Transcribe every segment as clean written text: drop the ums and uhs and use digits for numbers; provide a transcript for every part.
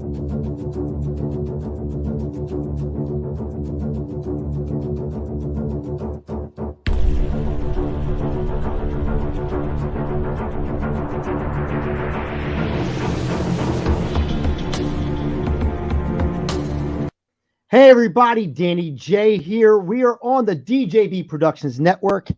Hey everybody, Danny J here. We are on the DJB Productions Network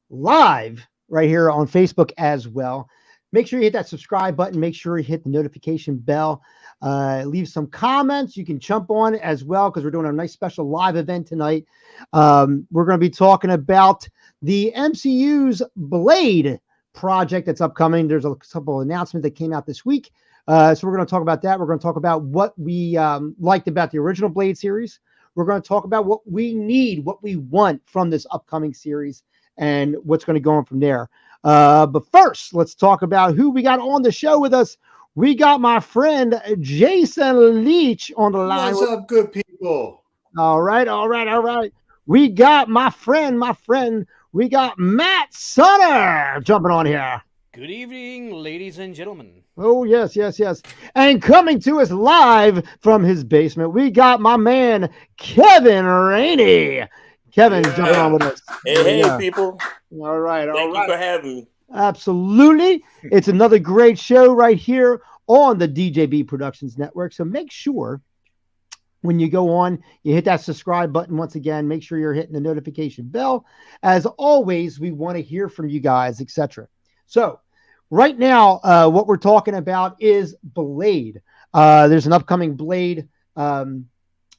live right here on Facebook as well. Make sure you hit that subscribe button. Make sure you hit the notification bell. Leave some comments. You can jump on as well because we're doing a nice special live event tonight. We're going to be talking about the MCU's Blade project that's upcoming. There's a couple of announcements that came out this week. So we're going to talk about that. We're going to talk about what we liked about the original Blade series. We're going to talk about what we need, what we want from this upcoming series, and what's going to go on from there. But first, let's talk about who we got on the show with us. We got my friend Jason Leach on the line. What's up, good people? All right. We got my friend. We got Matt Sutter jumping on here. Good evening, ladies and gentlemen. Oh, yes. And coming to us live from his basement, we got my man, Kevin Rainey. Kevin jumping on with us. Hey, people. All right. Thank you for having me. Absolutely. It's another great show right here on the DJB Productions Network. So make sure when you go on, you hit that subscribe button once again. Make sure you're hitting the notification bell. As always, we want to hear from you guys, etc. So right now, what we're talking about is Blade. There's an upcoming Blade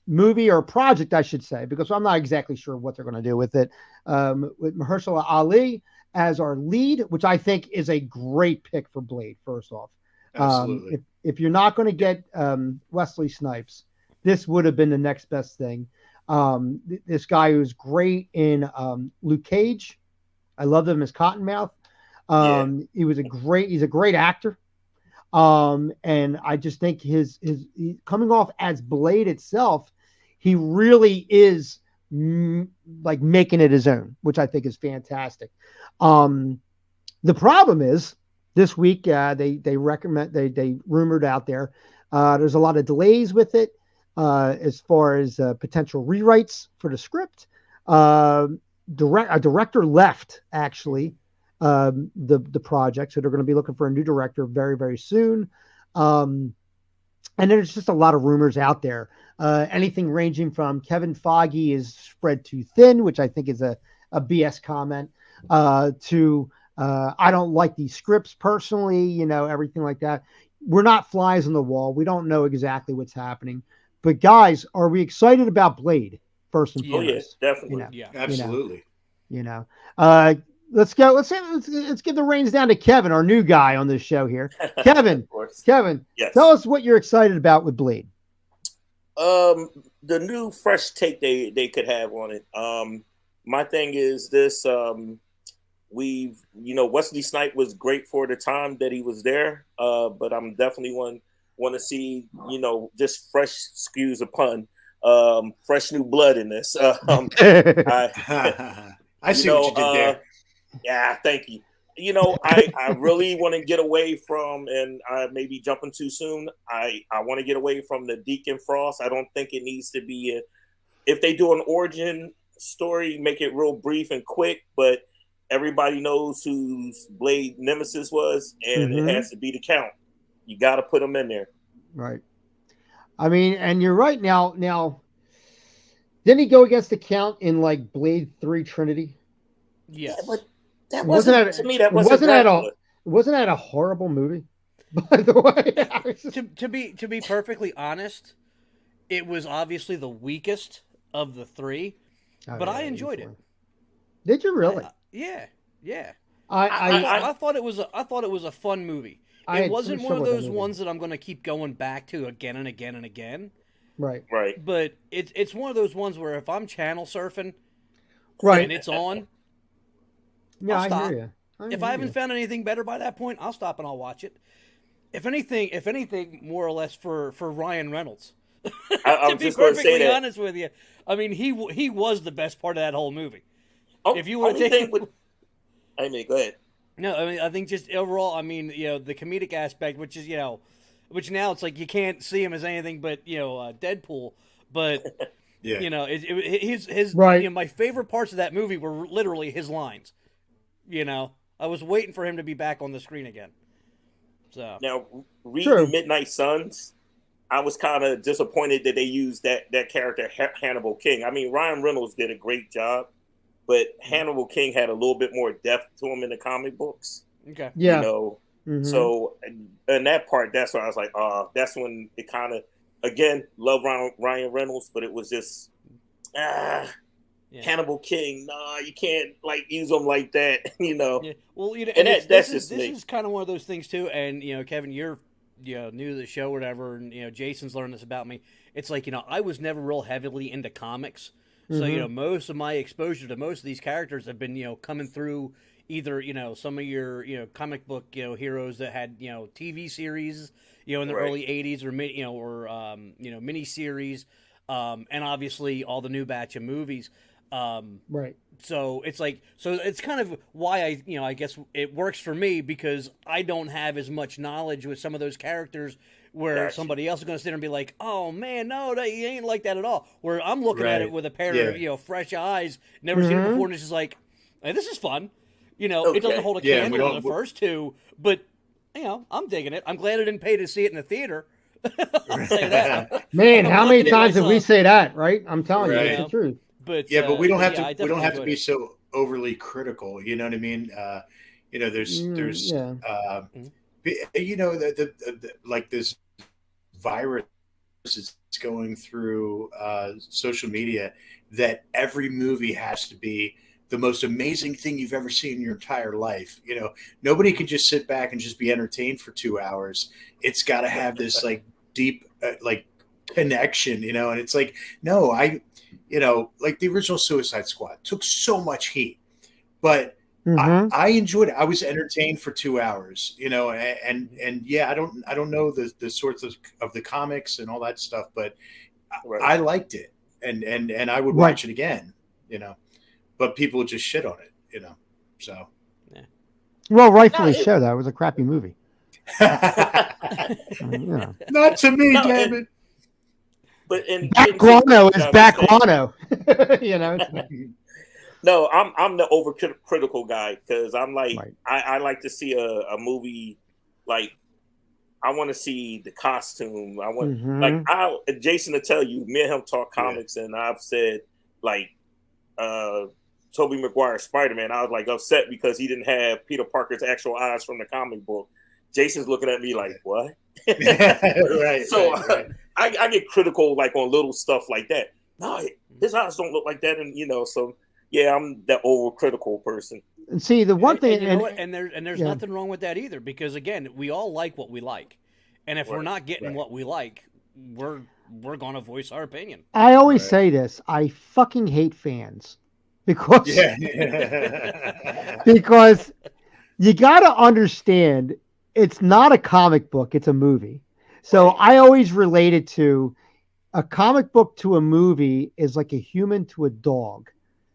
movie or project, I should say, because I'm not exactly sure what they're going to do with it. With Mahershala Ali as our lead, which I think is a great pick for Blade, first off. Absolutely. If you're not going to get Wesley Snipes, this would have been the next best thing. This guy who's great in Luke Cage. I love him as Cottonmouth. He's a great actor. And I just think his coming off as Blade itself, he really is like making it his own, which I think is fantastic. The problem is this week, they rumored out there, there's a lot of delays with it, as far as potential rewrites for the script. A director left actually, the project, so they're going to be looking for a new director very, very soon. And there's just a lot of rumors out there. Anything ranging from Kevin Feige is spread too thin, which I think is a BS comment, to I don't like these scripts personally, everything like that. We're not flies on the wall. We don't know exactly w's happening. But guys, are we excited about Blade first and foremost? Oh, yes, definitely. Yeah, absolutely. Let's go. Let's give the reins down to Kevin, our new guy on this show here. Kevin, yes. Tell us what you're excited about with Blade. The new fresh take they could have on it. My thing is this: Wesley Snipes was great for the time that he was there, but I'm definitely want to see just fresh, excuse a pun, fresh new blood in this. I see what you did there. Yeah, thank you. I really want to get away from, and I may be jumping too soon. I want to get away from the Deacon Frost. I don't think it needs to be if they do an origin story, make it real brief and quick, but everybody knows whose Blade nemesis was, and it has to be the Count. You got to put him in there. Right. I mean, and you're right. Now, didn't he go against the Count in like Blade 3 Trinity? Yes. Yeah, but that wasn't to me. That wasn't that a horrible movie? By the way, to be perfectly honest, it was obviously the weakest of the three, but I enjoyed it. Did you really? Yeah. I thought it was a fun movie. It wasn't one of those ones that I'm going to keep going back to again and again and again. Right. But it's one of those ones where if I'm channel surfing, right, and it's on, yeah, I'll stop. I hear you. If I haven't found anything better by that point, I'll stop and I'll watch it. If anything, more or less for Ryan Reynolds. To be perfectly honest with you, I mean he was the best part of that whole movie. Oh, if you were to take, go ahead. No, I mean I think just overall, I mean the comedic aspect, which is which now it's like you can't see him as anything but Deadpool. But Yeah. His right. My favorite parts of that movie were literally his lines. I was waiting for him to be back on the screen again. So now reading Midnight Suns, I was kind of disappointed that they used that character Hannibal King. I mean, Ryan Reynolds did a great job, but Hannibal King had a little bit more depth to him in the comic books. Okay. Yeah. So in that part, that's why I was like, that's when it kind of, again, love Ryan Reynolds, but it was just, Hannibal King, you can't use him like that, Yeah. Well, and that's just me. This is kind of one of those things too. And Kevin, you're new to the show or whatever, and Jason's learned this about me. It's like I was never real heavily into comics, so most of my exposure to most of these characters have been coming through either some of your comic book heroes that had TV series in the early '80s or mini series, and obviously all the new batch of movies. Right. So it's kind of why I guess it works for me, because I don't have as much knowledge with some of those characters where somebody else is going to sit there and be like, oh man, no, he ain't like that at all. Where I'm looking at it with a pair of fresh eyes, never seen it before, and it's just like, hey, this is fun. It doesn't hold a candle to the first two, but I'm digging it. I'm glad I didn't pay to see it in the theater. I'll say that. Man, how many times did we say that? Right? I'm telling you, it's the truth. But we don't have to. We don't have to be so overly critical. You know what I mean? There's like this virus is going through social media that every movie has to be the most amazing thing you've ever seen in your entire life. Nobody can just sit back and just be entertained for 2 hours. It's got to have this deep connection, and it's like, no, like the original Suicide Squad took so much heat, but I enjoyed it. I was entertained for 2 hours, and yeah, I don't know the sorts of the comics and all that stuff, but I liked it, and I would watch it again, but people just shit on it, so. Yeah. Well, rightfully so. That was a crappy movie. Not to me, damn it. But back guano is back guano. No, I'm the overcritical guy, because I'm like, I like to see a movie, like I want to see the costume. I want Jason to tell you, me and him talk comics, and I've said Tobey Maguire's Spider-Man, I was upset because he didn't have Peter Parker's actual eyes from the comic book. Jason's looking at me like, what? Right. So I get critical on little stuff like that. No, his eyes don't look like that, and so yeah, I'm that overcritical person. And see, the one thing, and there's nothing wrong with that either, because again, we all like what we like, and if we're not getting what we like, we're gonna voice our opinion. I always say this: I fucking hate fans, because because you got to understand, it's not a comic book; it's a movie. So I always relate it to a comic book to a movie is like a human to a dog.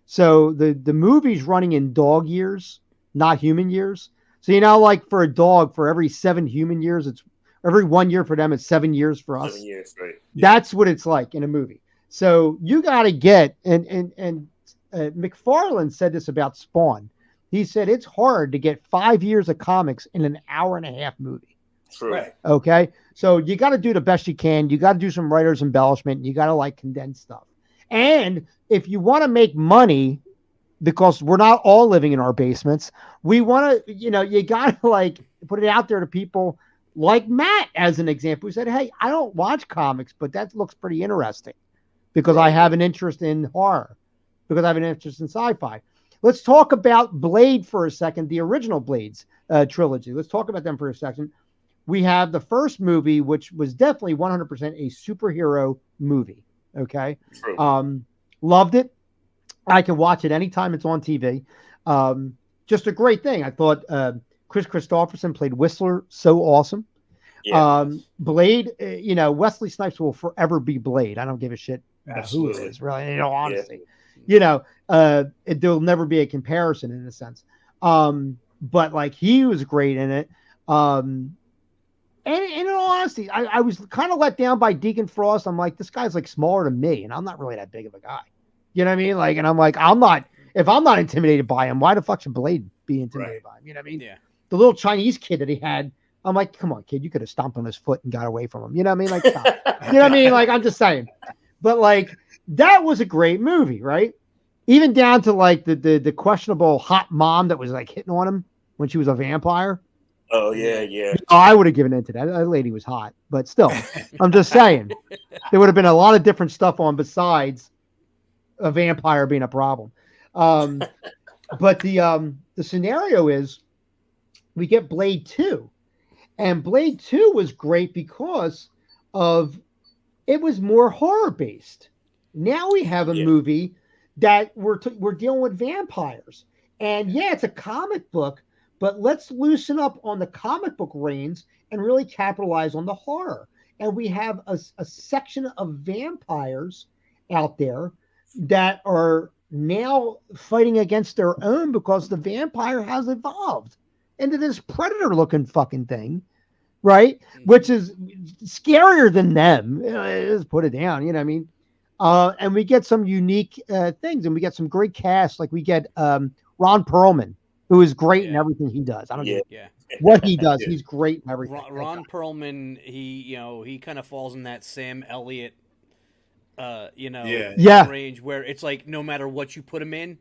So the movie's running in dog years, not human years. So, like for a dog, for every 7 human years, it's every 1 year for them, it's 7 years for us. 7 years, right. That's what it's like in a movie. So you got to get, and McFarlane said this about Spawn. He said it's hard to get 5 years of comics in an hour-and-a-half movie. True. Right. Okay. So you got to do the best you can. You got to do some writer's embellishment. You got to condense stuff. And if you want to make money, because we're not all living in our basements, we want to, you got to put it out there to people like Matt, as an example, who said, hey, I don't watch comics, but that looks pretty interesting because I have an interest in horror, because I have an interest in sci-fi. Let's talk about Blade for a second, the original Blades trilogy. Let's talk about them for a second. We have the first movie, which was definitely 100% a superhero movie. Okay. Loved it. I can watch it anytime it's on TV. Just a great thing. I thought Chris Christopherson played Whistler so awesome. Yeah. Blade, Wesley Snipes will forever be Blade. I don't give a shit who it is, really, honestly. Yeah. There'll never be a comparison in a sense. But he was great in it. And in all honesty, I was kind of let down by Deacon Frost. I'm like, this guy's like smaller than me, and I'm not really that big of a guy. You know what I mean? Like, and I'm like, if I'm not intimidated by him, why the fuck should Blade be intimidated by him? You know what I mean? Yeah. The little Chinese kid that he had, I'm like, come on, kid, you could have stomped on his foot and got away from him. You know what I mean? Like, stop. You know what I mean? Like, I'm just saying. But like, that was a great movie, right? Even down to like the questionable hot mom that was like hitting on him when she was a vampire. Oh yeah. Oh, I would have given in to that. That lady was hot, but still, I'm just saying there would have been a lot of different stuff on besides a vampire being a problem. But the scenario is we get Blade 2, and Blade 2 was great because of it was more horror based. Now we have a movie that we're dealing with vampires, and yeah, it's a comic book. But let's loosen up on the comic book reins and really capitalize on the horror. And we have a section of vampires out there that are now fighting against their own because the vampire has evolved into this predator-looking fucking thing, right? Which is scarier than them. Just put it down, you know what I mean? And we get some unique things, and we get some great cast. Like we get Ron Perlman, who is great in everything he does. I don't know what he does. He's great in everything. Ron Perlman, he kind of falls in that Sam Elliott, range where it's like no matter what you put him in,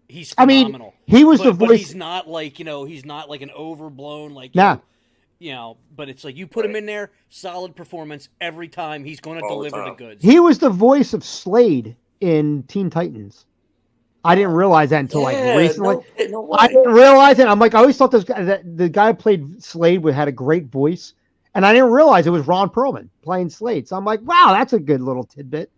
he's phenomenal. I mean, he was the voice. But he's not like he's not like an overblown but it's like you put him in there, solid performance every time. He's going to deliver the goods. He was the voice of Slade in Teen Titans. I didn't realize that until like recently. No I didn't realize it. I'm like, I always thought the guy who played Slade had a great voice, and I didn't realize it was Ron Perlman playing Slade. So I'm like, wow, that's a good little tidbit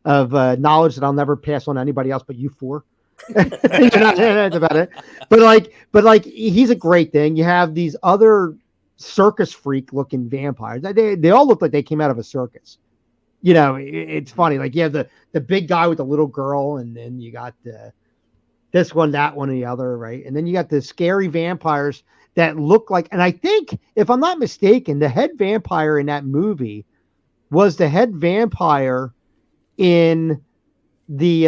of knowledge that I'll never pass on to anybody else but you four. That's about it. But like, he's a great thing. You have these other circus freak looking vampires. They all look like they came out of a circus. You know, it's funny. Like you have the big guy with the little girl, and then you got this one, that one, and the other, right? And then you got the scary vampires that look like. And I think, if I'm not mistaken, the head vampire in that movie was the head vampire in the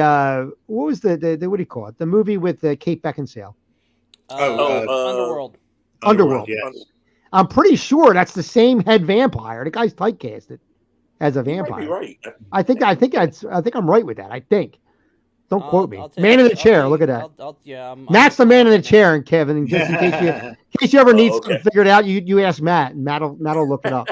what was the what do you call it? The movie with Kate Beckinsale. Underworld. Underworld. Yes. I'm pretty sure that's the same head vampire. The guy's typecasted as a vampire. Right. I think I'm right with that. I think. Don't quote me. Man in the chair. Look at that. Matt's the man in the chair, and Kevin. Just in case you ever need something figured out, you ask Matt, and Matt'll look it up.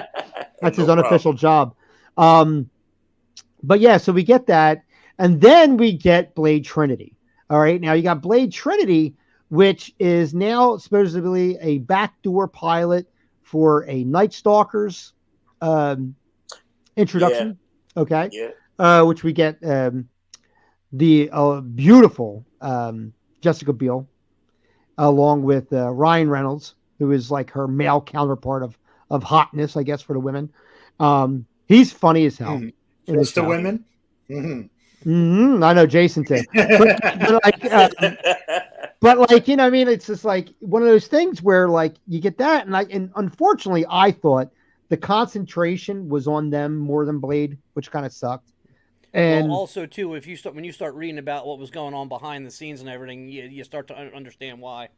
That's his unofficial job. But yeah, so we get that, and then we get Blade Trinity. All right, now you got Blade Trinity, which is now supposedly a backdoor pilot for a Night Stalkers introduction. Okay. Which we get the beautiful Jessica Biel along with Ryan Reynolds, who is like her male counterpart of hotness, I guess, for the women. He's funny as hell. Just the women? I know Jason too. But like, you know, I mean, it's just like one of those things where like you get that, and unfortunately, I thought the concentration was on them more than Blade, which kind of sucked. And also too, when you start reading about what was going on behind the scenes and everything, you start to understand why.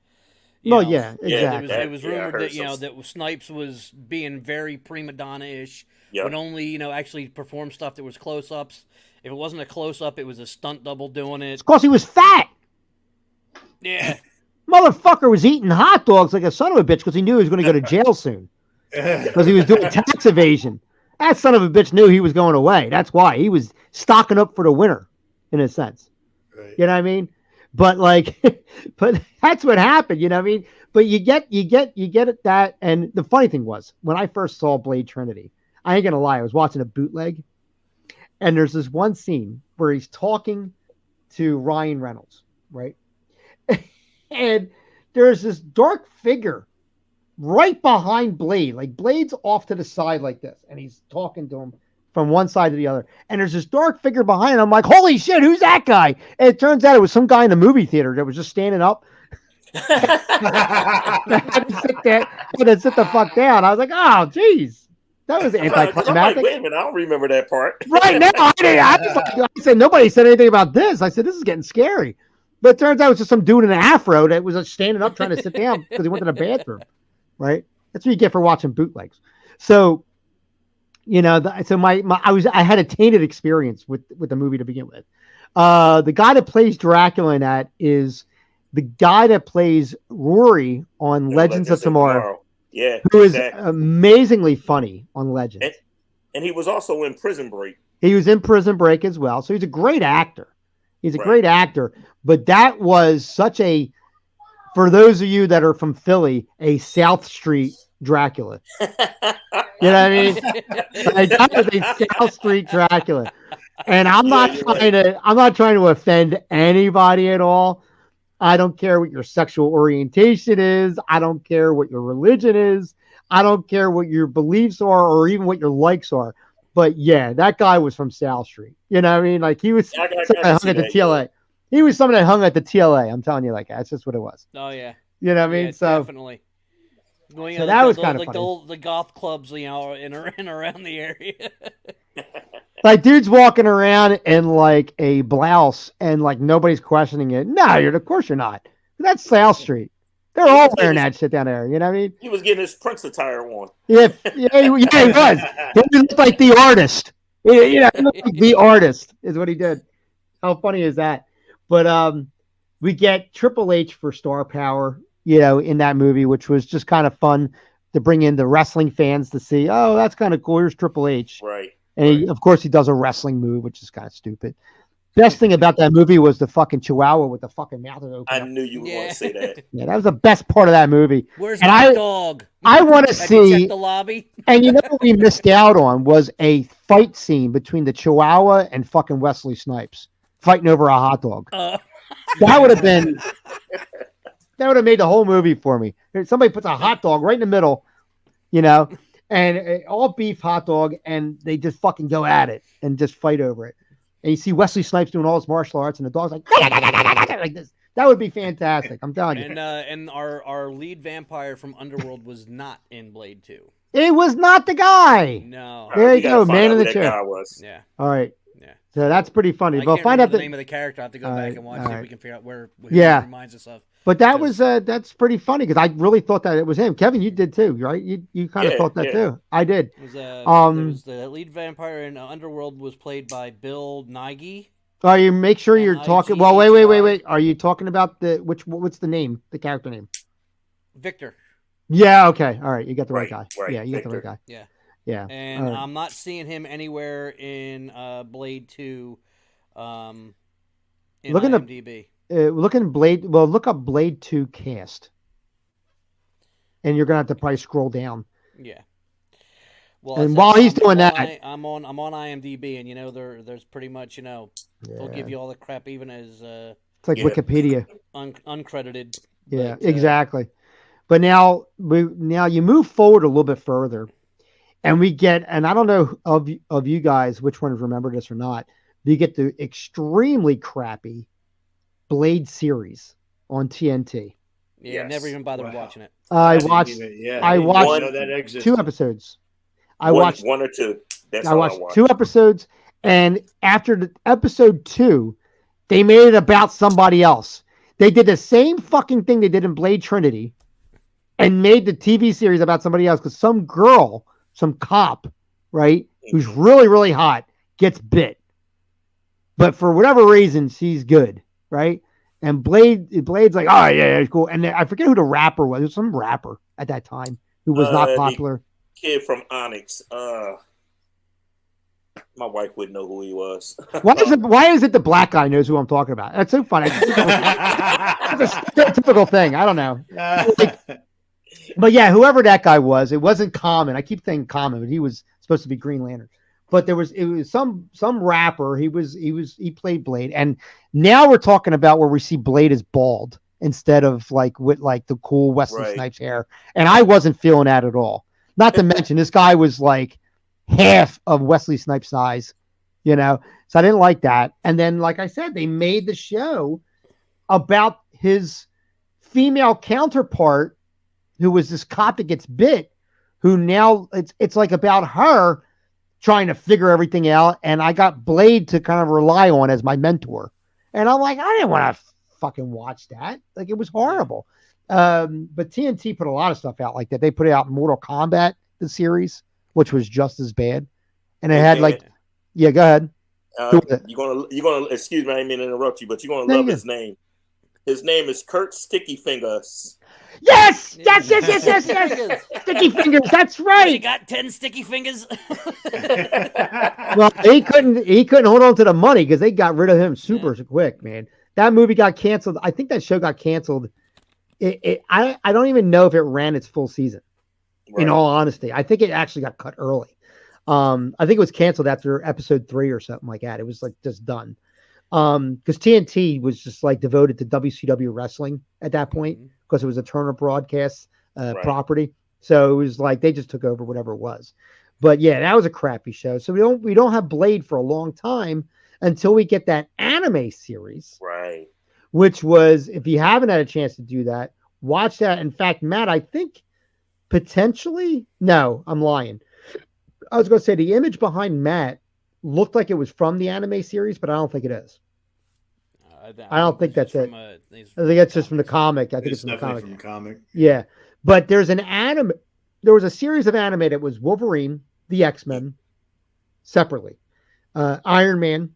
Yeah, exactly. It was rumored that that Snipes was being very prima donna-ish. Would only actually perform stuff that was close-ups. If it wasn't a close-up, it was a stunt double doing it. It's because he was fat. Yeah. Motherfucker was eating hot dogs like a son of a bitch because he knew he was going to go to jail soon. Because he was doing tax evasion. That son of a bitch knew he was going away. That's why he was stocking up for the winter, in a sense. Right. You know what I mean? But like, but that's what happened. You know what I mean? But you get at that. And the funny thing was, when I first saw Blade Trinity, I ain't gonna lie, I was watching a bootleg, and there's this one scene where he's talking to Ryan Reynolds, right? And there's this dark figure right behind Blade. Like Blade's off to the side like this, and he's talking to him from one side to the other. And there's this dark figure behind him. I'm like, holy shit, who's that guy? And it turns out it was some guy in the movie theater that was just standing up. I had to sit there and sit the fuck down. I was like, oh, geez. That was anticlimactic. Like, wait a minute, I don't remember that part. Right now, I said, nobody said anything about this. I said, this is getting scary. But it turns out it was just some dude in an afro that was standing up trying to sit down because he went to the bathroom. Right? That's what you get for watching bootlegs. So, you know, I had a tainted experience with the movie to begin with. The guy that plays Dracula in that is the guy that plays Rory on Legends of Tomorrow. Yeah, who is amazingly funny on Legends. And he was also in Prison Break. He was in Prison Break as well. So he's a great actor. He's a great actor. But that was such a, for those of you that are from Philly, a South Street Dracula. You know what I mean? Like, that was a South Street Dracula. And I'm not trying to offend anybody at all. I don't care what your sexual orientation is. I don't care what your religion is. I don't care what your beliefs are or even what your likes are. But yeah, that guy was from South Street. You know what I mean? Like he was someone that hung at the TLA. He was someone that hung at the TLA. I'm telling you, like that's just what it was. Oh yeah. You know what I mean? Yeah, so definitely. Going so that was kind of funny. The goth clubs, you know, in around the area. Like dudes walking around in like a blouse and like nobody's questioning it. No, of course you're not. That's South Street. They're all wearing that shit down there. You know what I mean? He was getting his Prince attire on. Yeah, he was. He looked like the artist. You know, he looked like the artist is what he did. How funny is that? But we get Triple H for star power, you know, in that movie, which was just kind of fun to bring in the wrestling fans to see. Oh, that's kind of cool. Here's Triple H. Right. And of course, he does a wrestling move, which is kind of stupid. Best thing about that movie was the fucking Chihuahua with the fucking mouth open. I knew you were going to say that. Yeah, that was the best part of that movie. Where's my dog? I want to see. Check the lobby. And you know what we missed out on was a fight scene between the Chihuahua and fucking Wesley Snipes fighting over a hot dog. That would have been. That would have made the whole movie for me. Somebody puts a hot dog right in the middle, you know. And all beef hot dog, and they just fucking go at it and just fight over it. And you see Wesley Snipes doing all his martial arts, and the dog's like this. That would be fantastic. I'm telling you. And our lead vampire from Underworld was not in Blade 2. It was not the guy. No. There you go, man in the chair. Yeah. All right. Yeah. So that's pretty funny. I But can't find out the name of the character. I have to go back and watch it. We can figure out where he reminds us of. But that was that's pretty funny because I really thought that it was him. Kevin, you did too, right? You kind of thought that too. I did. It was the lead vampire in Underworld was played by Bill Nighy. Oh, you make sure you're talking. Well, wait. Are you talking about what's the name? The character name? Victor. Yeah. Okay. All right. You got the right guy. Right. Yeah, you Victor. got the right guy. Yeah. Yeah. And I'm not seeing him anywhere in Blade 2. In IMDb. Look up Blade 2 cast, and you're gonna have to probably scroll down. Yeah. Well, and while he's doing that, I'm on IMDb, and you know there's pretty much they'll give you all the crap even as it's like Wikipedia, uncredited. Yeah, but, exactly. But now you move forward a little bit further, and we get, and I don't know of you guys which one remember this or not. You get the extremely crappy Blade series on TNT. Yeah, yes. Never even bothered watching it. I watched 2 episodes. I watched 1 or 2. I watched 2 episodes, and after episode 2, they made it about somebody else. They did the same fucking thing they did in Blade Trinity, and made the TV series about somebody else because some girl, some cop, right, who's really really hot, gets bit. But for whatever reason, she's good, right? And Blade's like, oh yeah, it's cool. And I forget who the rapper was. It was some rapper at that time who was not popular. Kid from Onyx. My wife wouldn't know who he was. Why is it the black guy knows who I'm talking about? That's so funny. It's a typical thing. I don't know. But yeah, whoever that guy was, it wasn't Common. I keep saying Common, but he was supposed to be Green Lantern. But it was some rapper. He played Blade, and now we're talking about where we see Blade as bald instead of like with like the cool Wesley Snipes hair, and I wasn't feeling that at all. Not to mention this guy was like half of Wesley Snipes' size, so I didn't like that. And then, like I said, they made the show about his female counterpart who was this cop that gets bit, who now it's like about her trying to figure everything out. And I got Blade to kind of rely on as my mentor. And I'm like, I didn't want to fucking watch that. Like, it was horrible. But TNT put a lot of stuff out like that. They put out Mortal Kombat, the series, which was just as bad. And it had like, yeah, go ahead. You're gonna excuse me, I didn't mean to interrupt you, but you're gonna love his name. His name is Kurt Sticky Fingers. Yes. Sticky Fingers. That's right. You got 10 sticky fingers. Well, he couldn't hold on to the money because they got rid of him super quick, man. That movie got canceled. I think that show got canceled. I don't even know if it ran its full season. Right. In all honesty, I think it actually got cut early. I think it was canceled after episode 3 or something like that. It was like just done. Because TNT was just like devoted to WCW wrestling at that point because it was a Turner Broadcast property. So it was like they just took over whatever it was. But yeah, that was a crappy show. So we don't have Blade for a long time until we get that anime series. Right. Which was, if you haven't had a chance to do that, watch that. In fact, Matt, I think potentially, no, I'm lying. I was going to say the image behind Matt looked like it was from the anime series, but I don't think it is. I don't think that's it. I think it's just from the comic. I think it's from the comic. Yeah. But there was a series of anime that was Wolverine, the X-Men, separately. Iron Man,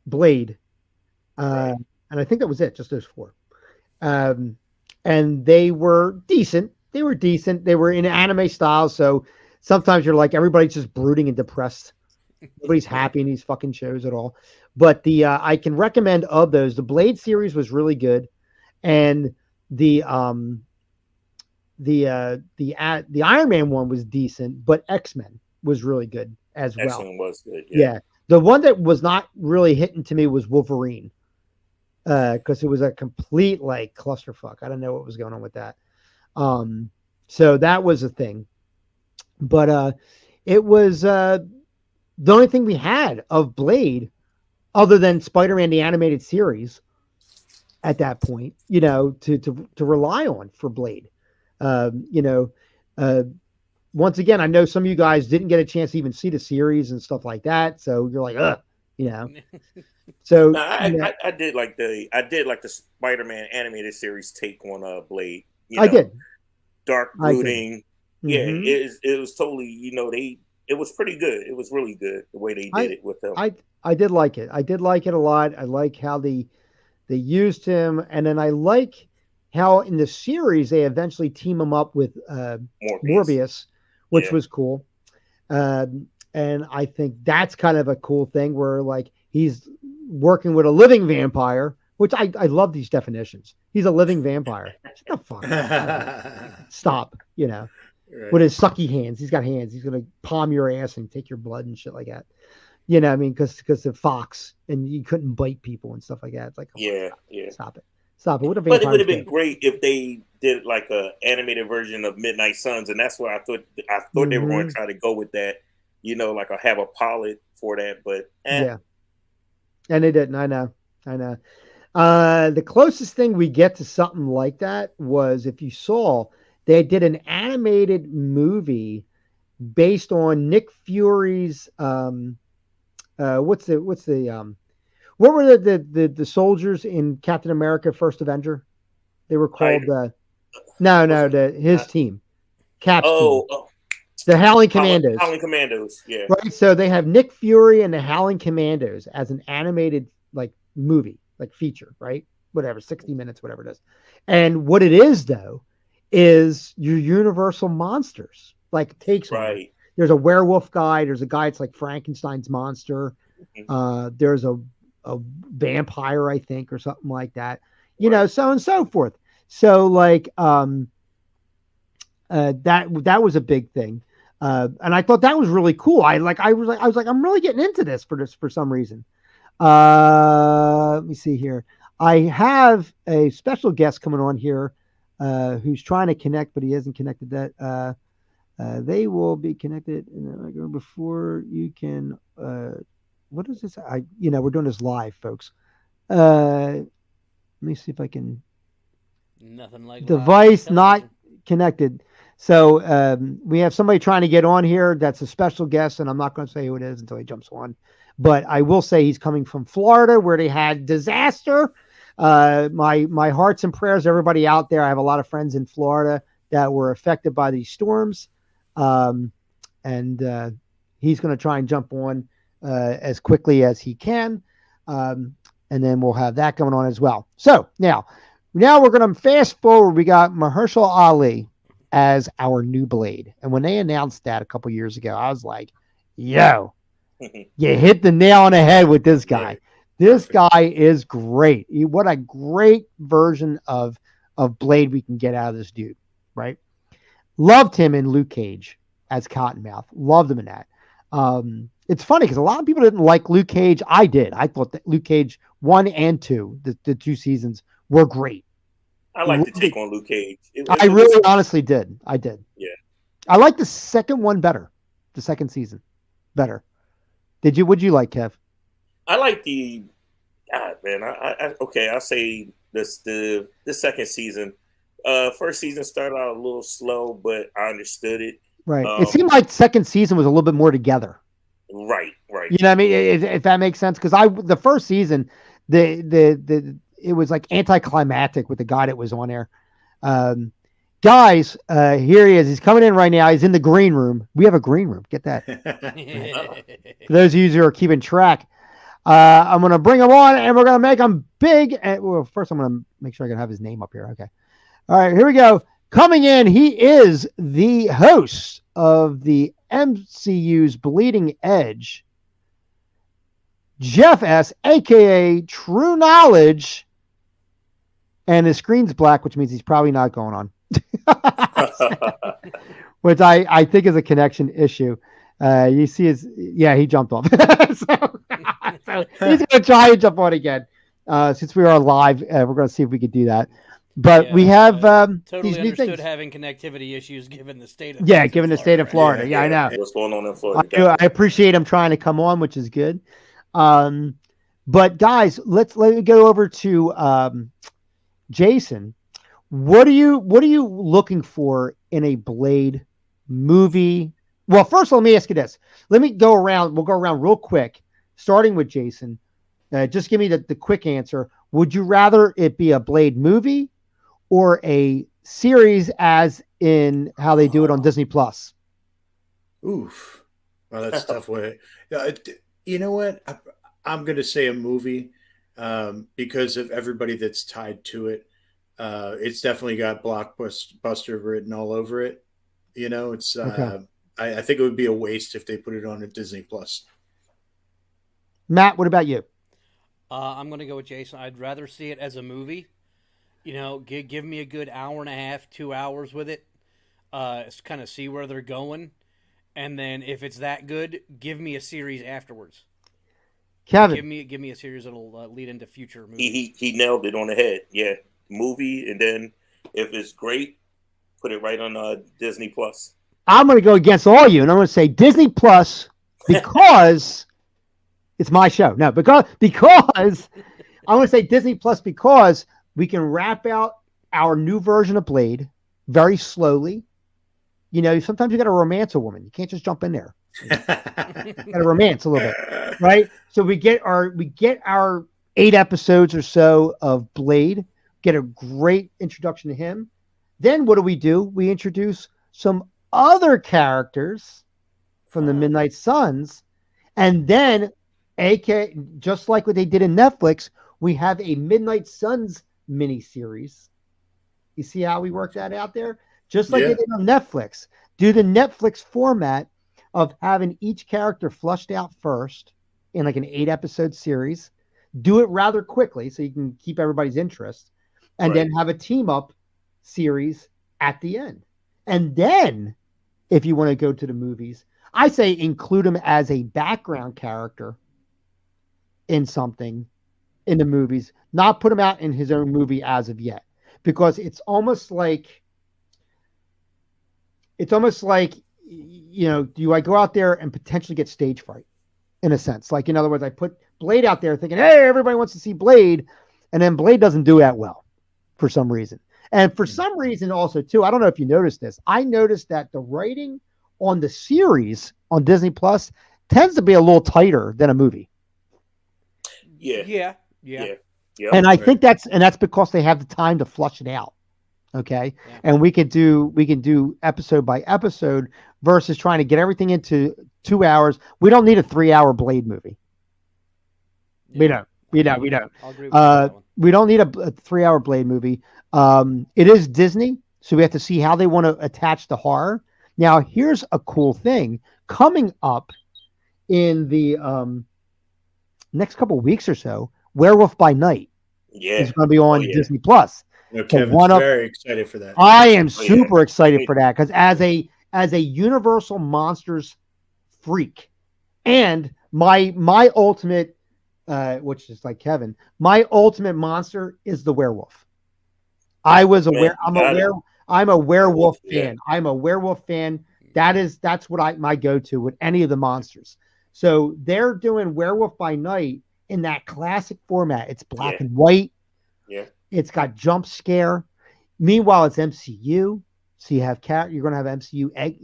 Blade, and I think that was it, just those 4. And they were decent. They were in anime style, so sometimes you're like, everybody's just brooding and depressed. Nobody's happy in these fucking shows at all. But I can recommend of those. The Blade series was really good, and the Iron Man one was decent, but X-Men was really good as well. X-Men was good. Yeah. The one that was not really hitting to me was Wolverine, because it was a complete like clusterfuck. I don't know what was going on with that. So that was a thing, but it was the only thing we had of Blade other than Spider-Man the animated series at that point, to rely on for Blade. Once again, I know some of you guys didn't get a chance to even see the series and stuff like that, so you're like, So no, I did like the Spider-Man animated series take on Blade. I did. Dark brooding. Yeah, it was totally, it was pretty good. It was really good the way they did it with him. I did like it. I did like it a lot. I like how they used him, and then I like how in the series they eventually team him up with Morbius, which was cool. And I think that's kind of a cool thing where like he's working with a living vampire, which I love these definitions. He's a living vampire. Shut the fuck. Stop, Right. With his sucky hands. He's got hands. He's going to palm your ass and take your blood and shit like that. You know what I mean? Because of Fox and you couldn't bite people and stuff like that. It's like, stop it. What a but it would have been great if they did like a animated version of Midnight Suns, and that's where I thought they were going to try to go with that. Like I'll have a pilot for that, but yeah, and they didn't. I know. The closest thing we get to something like that was, if you saw, they did an animated movie based on Nick Fury's what were the soldiers in Captain America First Avenger? They were called his team. Cap's team. The Howling Commandos. Howling Commandos, yeah. Right. So they have Nick Fury and the Howling Commandos as an animated like movie, like feature, right? Whatever, 60 minutes, whatever it is. And what it is though is your Universal monsters. Like takes on. There's a werewolf guy, there's a guy it's like Frankenstein's monster. There's a vampire, I think, or something like that. So on and so forth. So like that was a big thing. And I thought that was really cool. I was like, I'm really getting into this for some reason. Let me see here. I have a special guest coming on here who's trying to connect, but he hasn't connected that. They will be connected before you can. What is this? We're doing this live, folks. Let me see if I can Nothing like device not connected. So we have somebody trying to get on here. That's a special guest, and I'm not going to say who it is until he jumps on. But I will say he's coming from Florida, where they had disaster. My hearts and prayers, everybody out there. I have a lot of friends in Florida that were affected by these storms, and he's going to try and jump on as quickly as he can, and then we'll have that going on as well. So now we're going to fast forward. We got Mahershala Ali as our new Blade. And when they announced that a couple years ago, I was like, yo, you hit the nail on the head with this guy. This guy is great. What a great version of Blade we can get out of this dude, right? Loved him in Luke Cage as Cottonmouth. Loved him in that. It's funny because a lot of people didn't like Luke Cage. I did. I thought that Luke Cage 1 and 2, the 2 seasons, were great. I like to take on Luke Cage. I really honestly did. I did. Yeah. I like the second one better. The second season better. What'd you like, Kev? I like the man. I'll say the second season. First season started out a little slow, but I understood it. Right. It seemed like second season was a little bit more together. Right. You know what I mean? If that makes sense. Because the first season, it was like anticlimactic with the guy that was on there. Guys, here he is. He's coming in right now. He's in the green room. We have a green room. Get that. For those of you who are keeping track, I'm going to bring him on, and we're going to make him big. Well, first I'm going to make sure I can have his name up here. Okay. All right, here we go. Coming in, he is the host of the MCU's Bleeding Edge, Jeff S., a.k.a. True Knowledge, and his screen's black, which means he's probably not going on, which I think is a connection issue. You see he jumped off. so he's going to try and jump on again. Since we are live, we're going to see if we could do that. But we have totally these new understood things. having connectivity issues given the state of given the state of Florida. Yeah, I know. What's going on in Florida? I appreciate him trying to come on, which is good. But guys, let me go over to Jason. What are you looking for in a Blade movie? Well, first let me ask you this. Let me go around. We'll go around real quick, starting with Jason. Just give me the quick answer. Would you rather it be a Blade movie or a series, as in how they do it on Disney Plus? Oof. Well, that's a tough way. You know what? I'm going to say a movie because of everybody that's tied to it. It's definitely got blockbuster written all over it. You know, it's. Okay. I think it would be a waste if they put it on a Disney Plus. Matt, what about you? I'm going to go with Jason. I'd rather see it as a movie. You know, give me a good hour and a half, 2 hours with it. Kind of see where they're going. And then if it's that good, give me a series afterwards. Kevin, give me a series that'll lead into future movies. He nailed it on the head. Yeah, movie, and then if it's great, put it right on Disney Plus. I'm going to go against all you, and I'm going to say Disney Plus because it's my show. No, because I'm going to say Disney Plus because we can wrap out our new version of Blade very slowly. You know, sometimes you got to romance a woman. You can't just jump in there. You got to romance a little bit, right? So we get our 8 episodes or so of Blade, get a great introduction to him. Then what do? We introduce some other characters from the Midnight Suns, and then just like what they did in Netflix, we have a Midnight Suns miniseries. You see how we work that out there? Just like they did on Netflix. Do the Netflix format of having each character flushed out first in like an 8-episode series. Do it rather quickly so you can keep everybody's interest, and then have a team up series at the end. And then if you want to go to the movies, I say include him as a background character in something in the movies, not put him out in his own movie as of yet, because it's almost like, you know, do I go out there and potentially get stage fright in a sense? Like, in other words, I put Blade out there thinking, hey, everybody wants to see Blade. And then Blade doesn't do that well for some reason. And for some reason, also too, I don't know if you noticed this. I noticed that the writing on the series on Disney Plus tends to be a little tighter than a movie. Yeah. And I think that's because they have the time to flush it out. Okay. Yeah. And we can do episode by episode versus trying to get everything into 2 hours. We don't need a 3-hour Blade movie. Yeah. We don't. I'll agree with that one. We don't need a 3-hour Blade movie. It is Disney, so we have to see how they want to attach the horror. Now, here's a cool thing coming up in the next couple of weeks or so. Werewolf by Night is going to be on Disney Plus. Kevin's very excited for that. I am super excited for that because as a Universal Monsters freak, and my ultimate, which is like Kevin, my ultimate monster is the werewolf. I'm a werewolf fan. I'm a werewolf fan. That's what my go-to with any of the monsters. So they're doing Werewolf by Night in that classic format. It's black and white. Yeah. It's got jump scare. Meanwhile, it's MCU. So you're going to have MCU egg,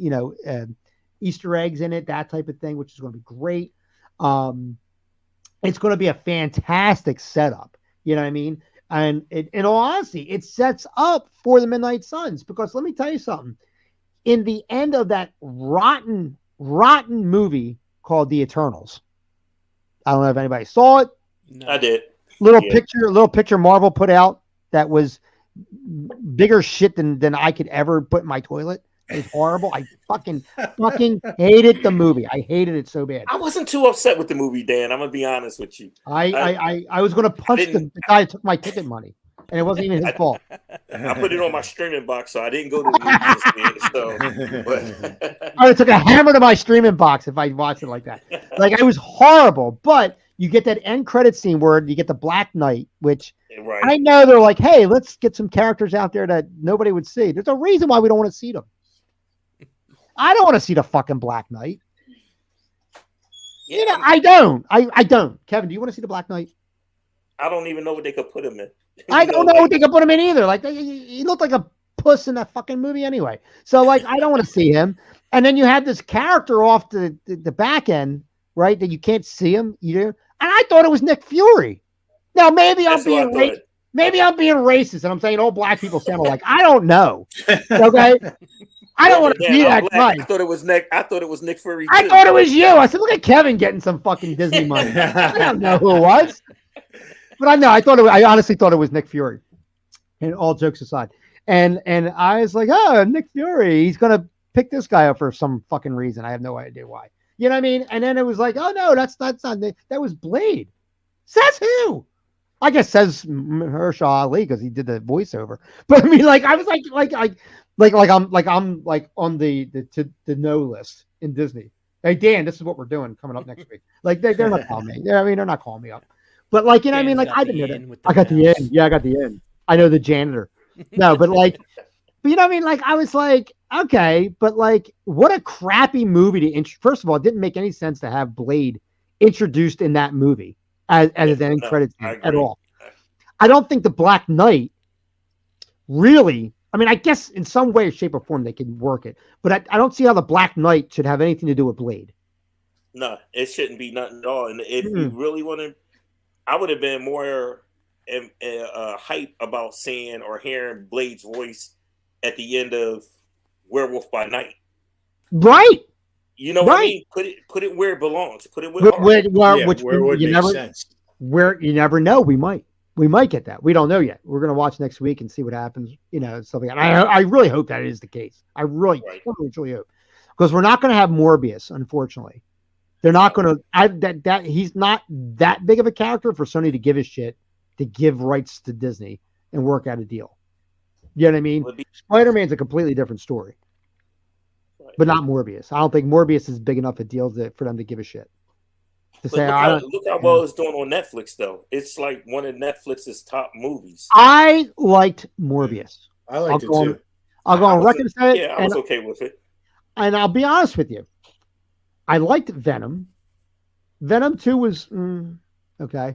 Easter eggs in it, that type of thing, which is going to be great. It's going to be a fantastic setup. You know what I mean? And in all honesty, it sets up for the Midnight Suns because let me tell you something. In the end of that rotten movie called The Eternals, I don't know if anybody saw it. No. I did. Little picture Marvel put out that was bigger shit than I could ever put in my toilet. It was horrible. I fucking hated the movie. I hated it so bad. I wasn't too upset with the movie, Dan. I'm gonna be honest with you. I was gonna punch the guy who took my ticket money, and it wasn't even his fault. I put it on my streaming box, so I didn't go to the movie. I took a hammer to my streaming box if I watched it like that. Like it was horrible, but you get that end credit scene where you get the Black Knight, which I know they're like, hey, let's get some characters out there that nobody would see. There's a reason why we don't want to see them. I don't want to see the fucking Black Knight. Yeah, I don't. I don't. Kevin, do you want to see the Black Knight? I don't even know what they could put him in. I don't know what they could put him in either. Like he looked like a puss in that fucking movie anyway. So like, I don't want to see him. And then you have this character off the back end, right? That you can't see him either. And I thought it was Nick Fury. Now maybe I'm being racist, and I'm saying all black people sound alike. I don't know. Okay. I don't want to see that guy. I thought it was Nick Fury. Too. I thought it was you. I said, look at Kevin getting some fucking Disney money. I don't know who it was, but I honestly thought it was Nick Fury. And all jokes aside, and I was like, oh, Nick Fury, he's gonna pick this guy up for some fucking reason. I have no idea why. You know what I mean? And then it was like, oh no, that's not Nick. That was Blade. Says who? I guess says Mahershala Ali because he did the voiceover. But I mean, like, I was like I'm on the no list in Disney. Hey Dan, this is what we're doing coming up next week. Like they're not calling me. Yeah, I mean they're not calling me up. But like, you know what I mean? Like I didn't know that. I got the end. Yeah, I got the end. I know the janitor. No, but like, but you know what I mean? Like I was like, okay, but like, what a crappy movie to first of all, it didn't make any sense to have Blade introduced in that movie as an end credits at all. I don't think the Black Knight really. I mean, I guess in some way, shape, or form they can work it, but I don't see how the Black Knight should have anything to do with Blade. No, it shouldn't be nothing at all. And if you really want to, I would have been more hype about seeing or hearing Blade's voice at the end of Werewolf by Night. Right. You know what I mean? Put it where it belongs. Put it where it would make sense. Where you never know, we might get that. We don't know yet. We're going to watch next week and see what happens, stuff like that. I really hope that is the case. I really hope. Because we're not going to have Morbius, unfortunately. They're not going to he's not that big of a character for Sony to give a shit to give rights to Disney and work out a deal. You know what I mean? Spider-Man's a completely different story. But not Morbius. I don't think Morbius is big enough a deal for them to give a shit. Look how well it's doing on Netflix, though. It's like one of Netflix's top movies. I liked Morbius. I liked it too. I'll go on record and say it. Yeah, I was okay with it. And I'll be honest with you. I liked Venom. Venom 2 was okay.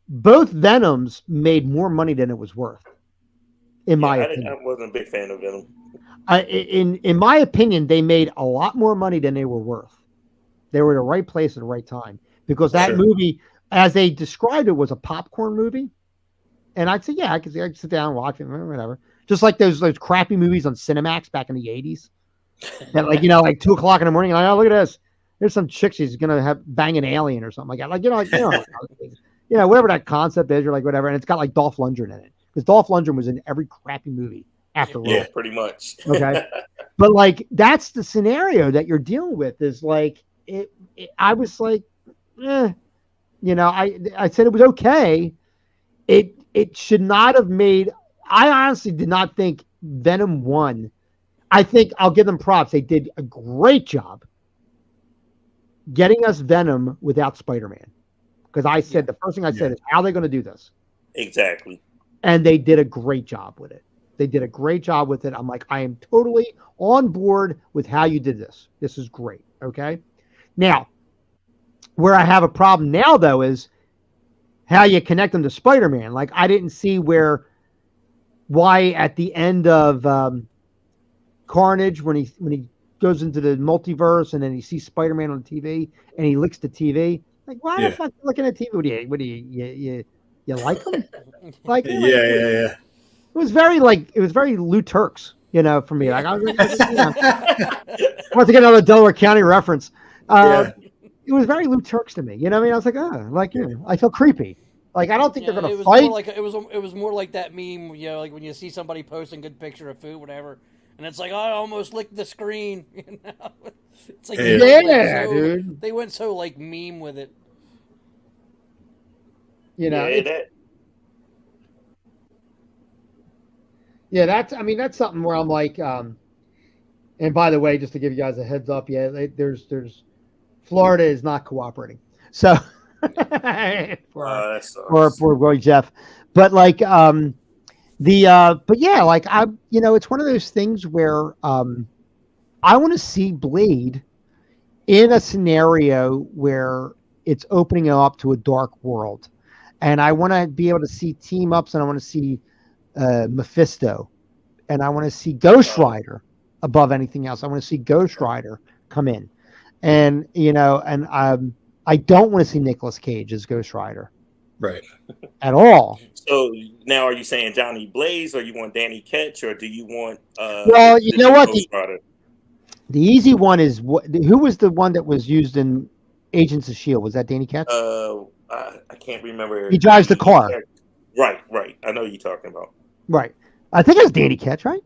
Both Venoms made more money than it was worth. in my opinion. I wasn't a big fan of Venom. In my opinion, they made a lot more money than they were worth. They were in the right place at the right time because that movie, as they described it, was a popcorn movie. And I'd say, yeah, I could sit down and watch it, whatever. Just like those crappy movies on Cinemax back in the 80s. That like 2:00 in the morning, like, oh, look at this. There's some chick she's gonna have bang an alien or something like that. Whatever that concept is, or like whatever, and it's got like Dolph Lundgren in it because Dolph Lundgren was in every crappy movie after all. Yeah, pretty much. Okay, but like that's the scenario that you're dealing with. Is like I was like, I said it was okay. It should not have made. I honestly did not think Venom 1. I think I'll give them props. They did a great job getting us Venom without Spider-Man. Because I said, the first thing I said is, how are they going to do this? Exactly. And they did a great job with it. I'm like, I am totally on board with how you did this. This is great. Okay. Now, where I have a problem now, though, is how you connect them to Spider-Man. Like, I didn't see why at the end of Carnage, when he goes into the multiverse and then he sees Spider-Man on TV and he licks the TV, like, why the fuck are you looking at TV? What do you like him? Like, yeah. It was very Lou Turks, for me. Like, I was want to get another Delaware County reference. It was very Lou Turks to me. You know what I mean? I was like, I feel creepy. Like, I don't think they're going to fight. It was more like that meme, like when you see somebody posting a good picture of food, whatever, and it's like, oh, I almost licked the screen. It's like, dude. They went so like meme with it. That's something where I'm like, and by the way, just to give you guys a heads up, there's Florida is not cooperating. So for Roy Jeff, but like it's one of those things where I want to see Blade in a scenario where it's opening up to a dark world, and I want to be able to see team ups, and I want to see Mephisto, and I want to see Ghost Rider above anything else. I want to see Ghost Rider come in, and I don't want to see Nicolas Cage as Ghost Rider. Right. At all. So now are you saying Johnny Blaze, or you want Danny Ketch, or do you want well, you know what? The easy one is who was the one that was used in Agents of S.H.I.E.L.D.? Was that Danny Ketch? I can't remember. He drives the car. Right. I know you're talking about. Right. I think it was Danny Ketch, right?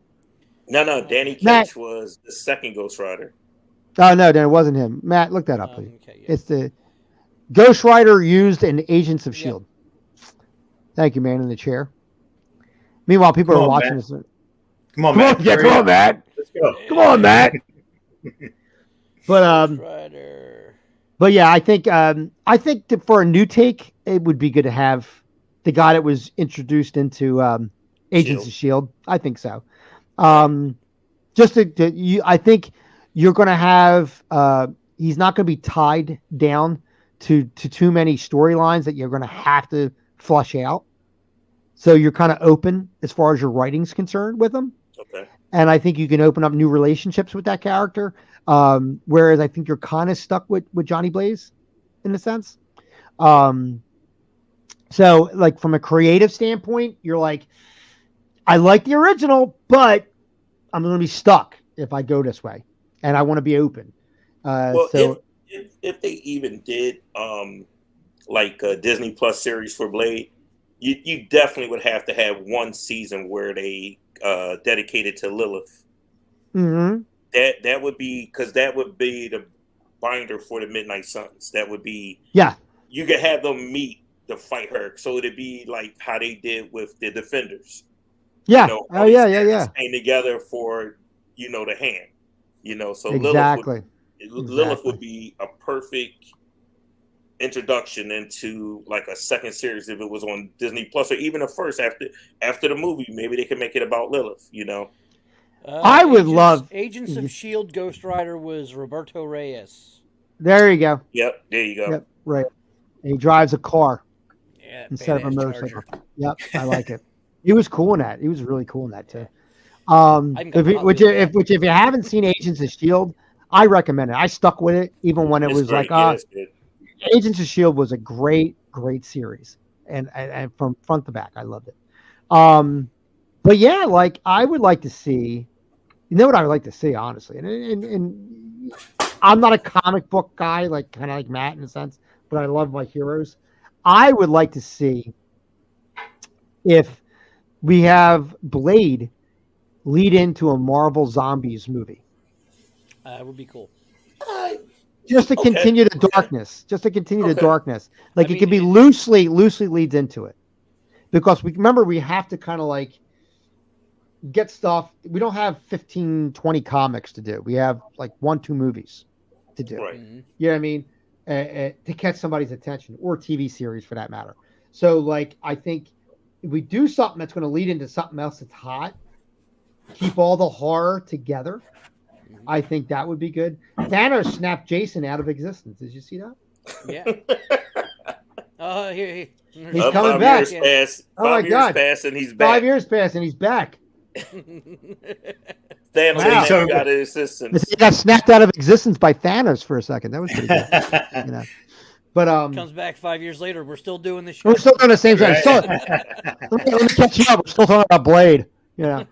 No. Danny Ketch was the second Ghost Rider. Oh, no, then it wasn't him. Matt, look that up, please. Okay, yeah. It's the Ghost Rider used in Agents of S.H.I.E.L.D. Thank you, man, in the chair. Meanwhile, people are watching this. Come on, Matt. Come on, Matt. Let's go. Come on, Matt. But yeah, I think that for a new take, it would be good to have the guy that was introduced into Agents of S.H.I.E.L.D. I think so. I think you're going to have he's not going to be tied down to too many storylines that you're going to have to flush out. So you're kind of open as far as your writing's concerned with him. Okay. And I think you can open up new relationships with that character. Whereas I think you're kind of stuck with Johnny Blaze in a sense. So like from a creative standpoint, you're like, I like the original, but I'm going to be stuck if I go this way, and I want to be open. If they even did like a Disney Plus series for Blade, you definitely would have to have one season where they dedicated to Lilith. Mm-hmm. That would be, because that would be the binder for the Midnight Suns. That would be, you could have them meet to fight her, so it'd be like how they did with the Defenders. Yeah. Came together for the hand. So exactly. Lilith would be a perfect introduction into like a second series if it was on Disney Plus, or even a first after the movie. Maybe they could make it about Lilith. I would love Agents of S.H.I.E.L.D. Ghost Rider was Roberto Reyes. There you go. Yep, there you go. Yep, right. And he drives a car Yeah, instead of a motorcycle. Yep, I like it. He was cool in that. He was really cool in that too. If you haven't seen Agents of Shield, I recommend it. I stuck with it even when it was great. Agents of Shield was a great series, and from front to back, I loved it. But yeah, like I would like to see. You know what I would like to see, honestly, and I'm not a comic book guy, like kind of like Matt in a sense, but I love my heroes. I would like to see if we have Blade lead into a Marvel Zombies movie. That would be cool. Just to continue the darkness. Just to continue the darkness. Like it could be loosely leads into it. Because we have to kind of like get stuff. We don't have 15, 20 comics to do. We have like 1-2 movies to do. Right. You know what I mean? To catch somebody's attention, or TV series for that matter. So like, I think if we do something that's going to lead into something else that's hot, keep all the horror together, I think that would be good. Thanos snapped Jason out of existence. Did you see that? Yeah. He's coming back. 5 years passed. Oh my God! 5 years passed and he's back. 5 years passed and he's back. Thanos got his assistance. He got snapped out of existence by Thanos for a second. That was pretty good. You know. But comes back 5 years later. We're still doing the show. We're still doing the same thing. Let me catch you up. We're still talking about Blade. Yeah.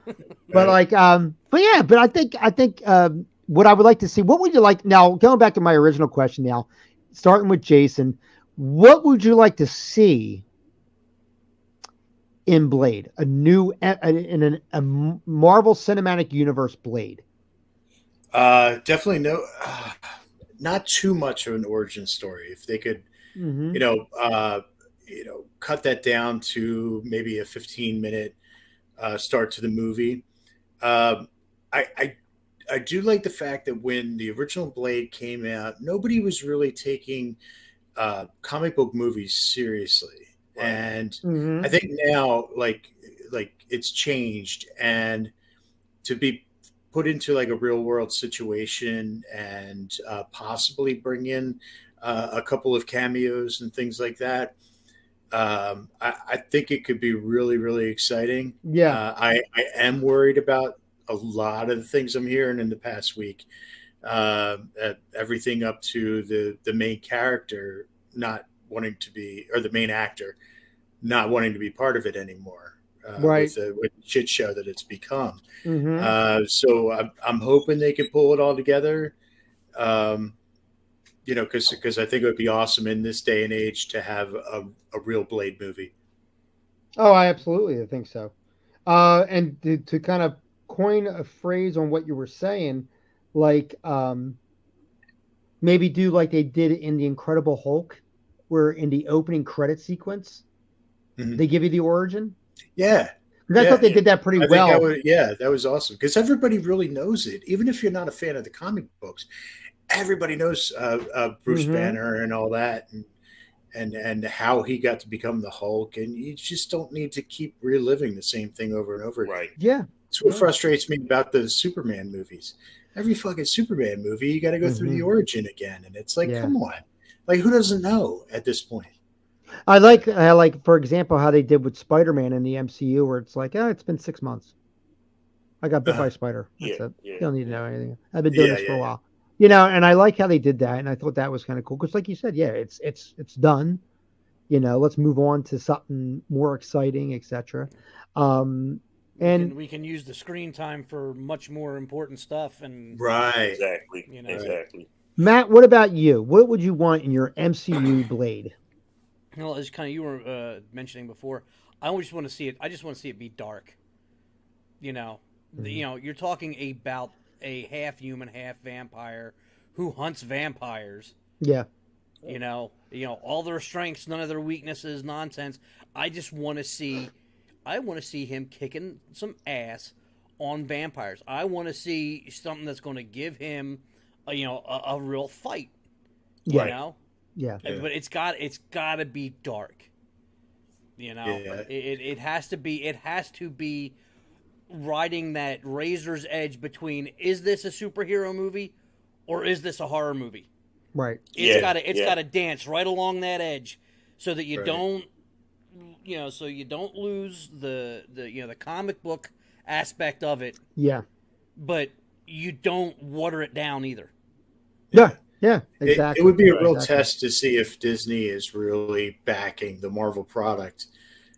But like, but I think what I would like to see. What would you like now? Going back to my original question. Now, starting with Jason, what would you like to see in Blade? A new in a Marvel Cinematic Universe Blade. Definitely not too much of an origin story. If they could, cut that down to maybe a 15-minute start to the movie. I do like the fact that when the original Blade came out, nobody was really taking comic book movies seriously. Right. And I think now, like it's changed, and to be put into like a real world situation and possibly bring in a couple of cameos and things like that. I think it could be really, really exciting. Yeah. I am worried about a lot of the things I'm hearing in the past week. Everything up to the main character not wanting to be, or the main actor not wanting to be part of it anymore. Right. With the shit show that it's become. So I'm hoping they can pull it all together. Because I think it would be awesome in this day and age to have a real Blade movie. Oh, I think so. And to kind of coin a phrase on what you were saying, like maybe do like they did in The Incredible Hulk, where in the opening credit sequence, they give you the origin. Yeah. I thought they did that pretty well. That was awesome, because everybody really knows it. Even if you're not a fan of the comic books, everybody knows Bruce Banner and all that, and how he got to become the Hulk. And you just don't need to keep reliving the same thing over and over again. Right. Yeah. That's what frustrates me about the Superman movies. Every fucking Superman movie, you got to go through the origin again. And it's like, come on. Like, who doesn't know at this point? I like, for example, how they did with Spider-Man in the MCU, where it's like, it's been 6 months. I got bit by a spider. That's it. You don't need to know anything. I've been doing this for a while. And I like how they did that, and I thought that was kind of cool, because like you said, it's done. Let's move on to something more exciting, etc. And we can use the screen time for much more important stuff. And right, exactly. Matt, what about you? What would you want in your MCU Blade? Well, as kind of you were mentioning before, I just want to see it. I just want to see it be dark. You're talking about a half human, half vampire who hunts vampires. Yeah. All their strengths, none of their weaknesses, nonsense. I want to see him kicking some ass on vampires. I want to see something that's going to give him, a real fight. Yeah. But it's got to be dark. It has to be riding that razor's edge between, is this a superhero movie or is this a horror movie? Right. It's got to dance right along that edge, so that you don't so you don't lose the the comic book aspect of it. Yeah. But you don't water it down either. Yeah, exactly. It would be a real test to see if Disney is really backing the Marvel product,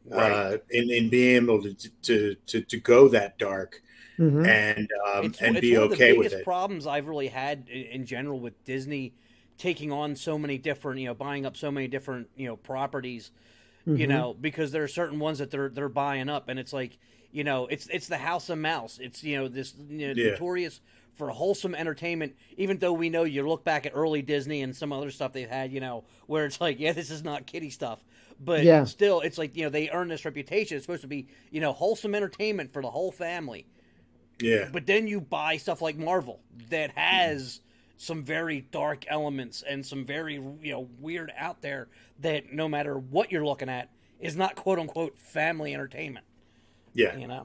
Right. in being able to go that dark, Mm-hmm. and It's be one of the okay with biggest it. problems I've really had in general with Disney taking on so many different, buying up so many different, properties, Mm-hmm. because there are certain ones that they're buying up, and it's like, it's the House of Mouse. It's this Yeah. notorious for wholesome entertainment. Even though we know you look back at early Disney and some other stuff they've had, where it's like, yeah, this is not kiddie stuff, but Yeah. still, it's like they earn this reputation. It's supposed to be wholesome entertainment for the whole family. Yeah. But then you buy stuff like Marvel that has some very dark elements and some very weird out there that no matter what you're looking at is not quote unquote family entertainment. Yeah.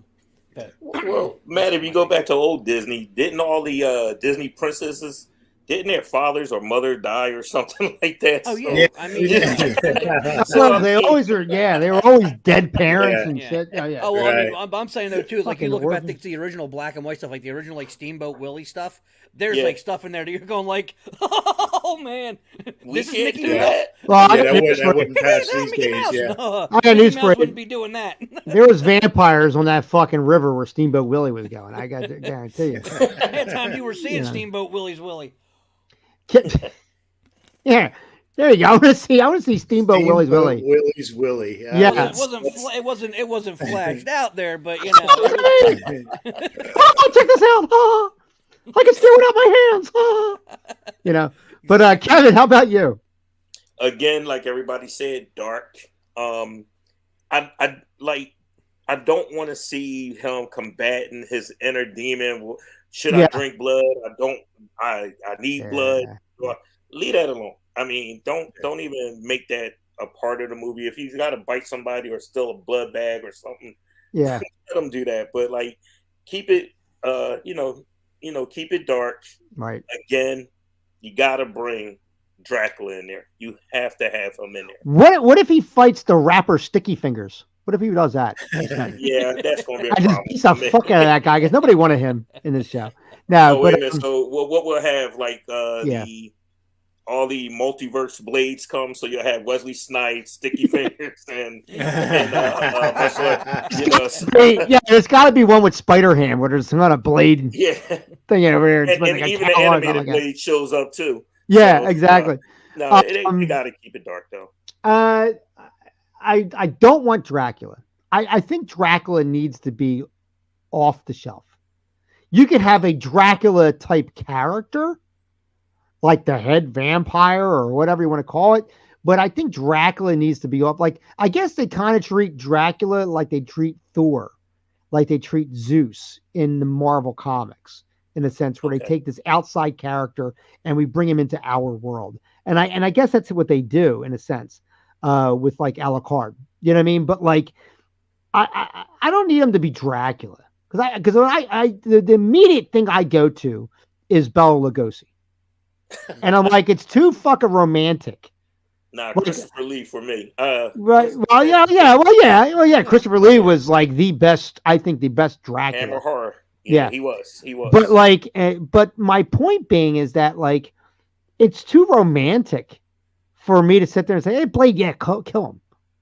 But, Well, Matt, if you go back to old Disney, didn't all the Disney princesses, didn't their fathers or mother die or something like that? Oh So, yeah, I mean, Well, they always are. Yeah, they were always dead parents Yeah. and shit. Oh yeah. Oh well, I mean, Right. I'm saying though too, like you Fucking look back orphans. at the original black and white stuff, like the original like Steamboat Willie stuff. There's Yeah. like stuff in there that you're going like, oh man, we this is can't Mickey do Mouse. that. Well, I Yeah, got that news for you. wouldn't pass That's these Mickey days. Mouse. Yeah. No, I got Mickey news for Mouse you. wouldn't be doing that. There was vampires on that fucking river where Steamboat Willie was going. I got to guarantee you. That time you were seeing Yeah. Steamboat Willie's Willie. Yeah, there you go. I want to see Steamboat Willie's Willie. Willie's Willie. Yeah. It wasn't flashed out there, but Oh, check this out! I can steer without my hands. But Kevin, how about you? Again, like everybody said, dark. I don't want to see him combating his inner demon. Should Yeah. I drink blood? I need blood. Leave that alone. I mean, don't even make that a part of the movie. If he's got to bite somebody or steal a blood bag or something, Yeah, let him do that. But like, keep it, keep it dark. right. Again, you got to bring Dracula in there. You have to have him in there. What if he fights the rapper Sticky Fingers? What if he does that? Yeah, that's gonna be a I just problem. beats the fuck out of that guy because nobody wanted him in this show. No, Oh, wait a but minute. So what we'll have like Yeah. all the multiverse blades come, so you'll have Wesley Snipes, Sticky Fingers, and yeah, there's got to be one with Spider Ham where there's not a blade yeah, thing over here. and even the animated blade shows up too. Yeah, So, exactly. No, you got to keep it dark though. I don't want Dracula. I think Dracula needs to be off the shelf. You could have a Dracula type character, like the head vampire or whatever you want to call it. But I think Dracula needs to be off. Like, I guess they kind of treat Dracula like they treat Thor, like they treat Zeus in the Marvel comics, in a sense where they take this outside character and we bring him into our world. And I guess that's what they do in a sense, with like Alucard. You know what I mean? But like, I don't need him to be Dracula because the immediate thing I go to is Bela Lugosi, and I'm like, it's too fucking romantic. Nah, Christopher Lee for me. Right. Well, yeah. Christopher Lee was like the best. I think the best Dracula. Hammer horror. Yeah, he was. But like, but my point being is that like, it's too romantic for me to sit there and say, "Hey, Blade, yeah, kill him."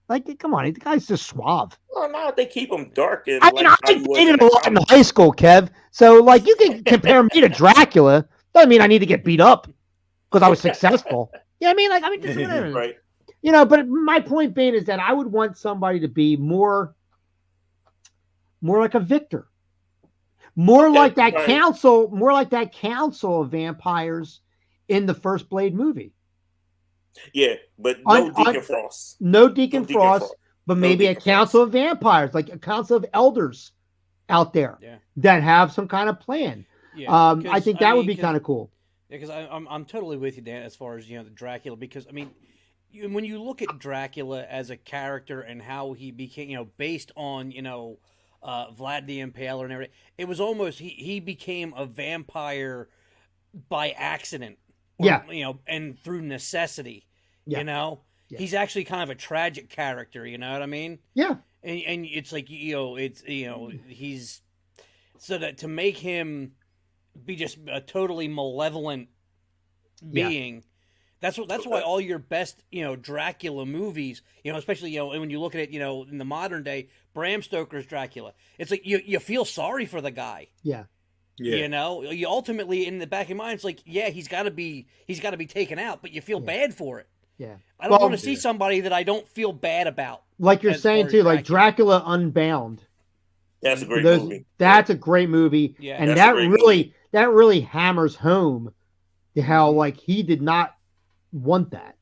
Like, come on, the guy's just suave. Well, no, they keep him dark. And I mean, I dated a lot in high school, Kev. So like, you can compare me to Dracula. Doesn't mean I need to get beat up because I was successful. Yeah, I mean, just whatever. Right. But my point being is that I would want somebody to be more like a Victor, more like that council of vampires in the first Blade movie. Yeah, but no Deacon Frost. No Deacon Frost, but maybe a council of vampires, like a council of elders out there that have some kind of plan. Yeah, I think that would be kind of cool. Yeah, because I'm totally with you, Dan, as far as the Dracula. Because I mean, when you look at Dracula as a character and how he became, based on Vlad the Impaler and everything, it was almost he became a vampire by accident. And through necessity. Yeah. he's actually kind of a tragic character. You know what I mean? Yeah. And it's like he's so that to make him be just a totally malevolent being. That's why all your best, Dracula movies, especially, when you look at it, in the modern day, Bram Stoker's Dracula, it's like you feel sorry for the guy. Yeah. You ultimately in the back of your mind, it's like, yeah, he's got to be taken out, but you feel bad for it. Yeah. I don't want to see somebody that I don't feel bad about. Like you're saying too, like Dracula Unbound. That's a great movie. That's a great movie. Yeah. And that really hammers home how like he did not want that.